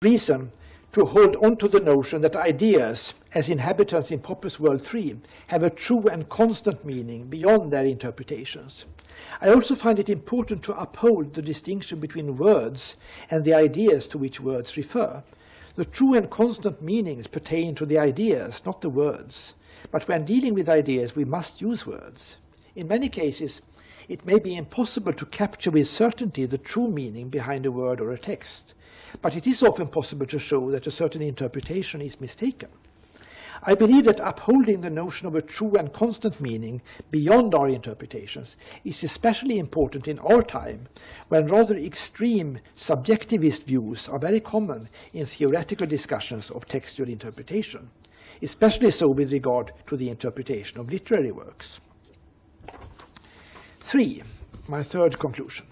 reason to hold on to the notion that ideas, as inhabitants in Popper's World 3, have a true and constant meaning beyond their interpretations. I also find it important to uphold the distinction between words and the ideas to which words refer. The true and constant meanings pertain to the ideas, not the words. But when dealing with ideas, we must use words. In many cases, it may be impossible to capture with certainty the true meaning behind a word or a text, but it is often possible to show that a certain interpretation is mistaken. I believe that upholding the notion of a true and constant meaning beyond our interpretations is especially important in our time, when rather extreme subjectivist views are very common in theoretical discussions of textual interpretation, especially so with regard to the interpretation of literary works. 3. My third conclusion.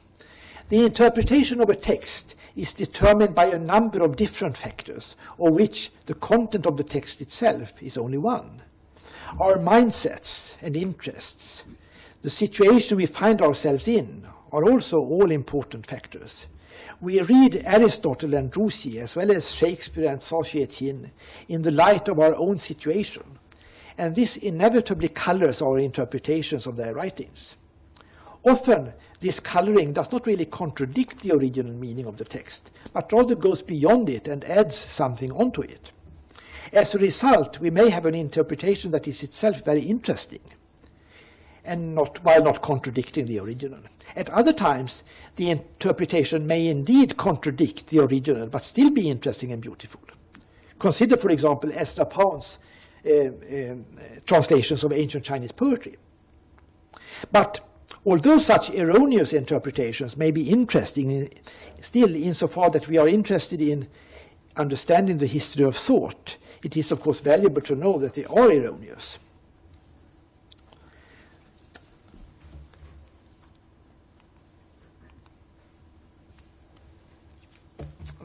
The interpretation of a text is determined by a number of different factors, of which the content of the text itself is only one. Our mindsets and interests, the situation we find ourselves in, are also all important factors. We read Aristotle and Drusi, as well as Shakespeare and Saint-Exupéry, in the light of our own situation, and this inevitably colors our interpretations of their writings. Often, this coloring does not really contradict the original meaning of the text, but rather goes beyond it and adds something onto it. As a result, we may have an interpretation that is itself very interesting, and while not contradicting the original. At other times, the interpretation may indeed contradict the original, but still be interesting and beautiful. Consider, for example, Ezra Pound's translations of ancient Chinese poetry. But although such erroneous interpretations may be interesting, still insofar that we are interested in understanding the history of thought, it is of course valuable to know that they are erroneous.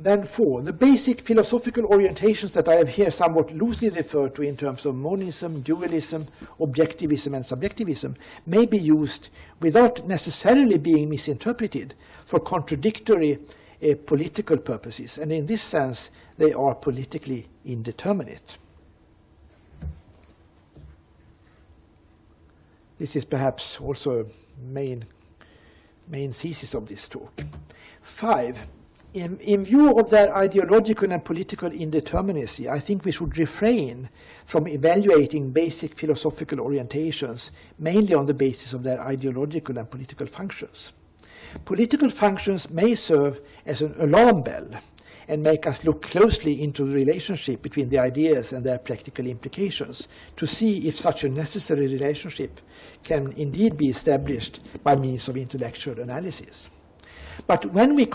Then 4. The basic philosophical orientations that I have here somewhat loosely referred to in terms of monism, dualism, objectivism, and subjectivism may be used without necessarily being misinterpreted for contradictory political purposes, and in this sense they are politically indeterminate. This is perhaps also a main thesis of this talk. 5. In view of their ideological and political indeterminacy, I think we should refrain from evaluating basic philosophical orientations mainly on the basis of their ideological and political functions. Political functions may serve as an alarm bell and make us look closely into the relationship between the ideas and their practical implications to see if such a necessary relationship can indeed be established by means of intellectual analysis. But when we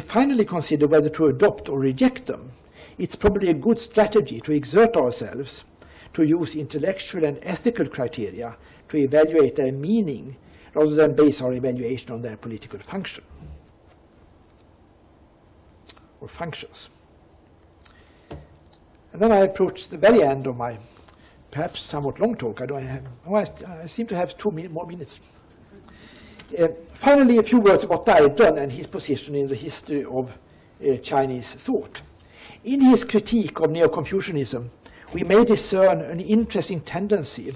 finally consider whether to adopt or reject them, it's probably a good strategy to exert ourselves to use intellectual and ethical criteria to evaluate their meaning rather than base our evaluation on their political function or functions. And then I approach the very end of my perhaps somewhat long talk. I seem to have 2 more minutes. Finally, a few words about Dai Zhen and his position in the history of Chinese thought. In his critique of Neo-Confucianism, we may discern an interesting tendency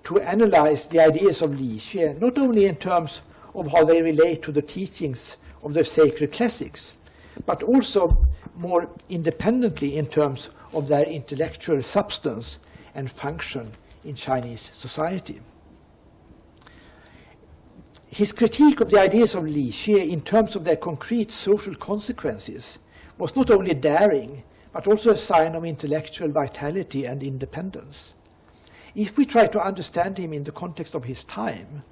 to analyze the ideas of Li Xue, not only in terms of how they relate to the teachings of the sacred classics, but also more independently in terms of their intellectual substance and function in Chinese society. His critique of the ideas of Li Xue in terms of their concrete social consequences was not only daring, but also a sign of intellectual vitality and independence. If we try to understand him in the context of his time,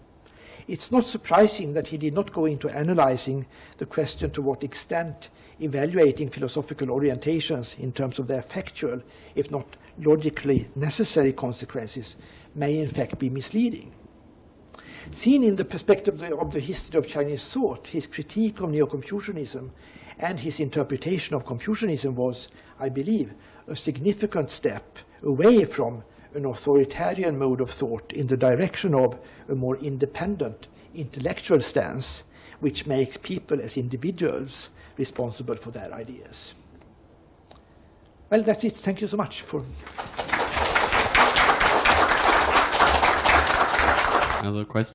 it's not surprising that he did not go into analyzing the question to what extent evaluating philosophical orientations in terms of their factual, if not logically necessary consequences, may in fact be misleading. Seen in the perspective of the history of Chinese thought, his critique of Neo-Confucianism and his interpretation of Confucianism was, I believe, a significant step away from an authoritarian mode of thought in the direction of a more independent intellectual stance, which makes people as individuals responsible for their ideas. Well, that's it. Thank you so much for... Another question?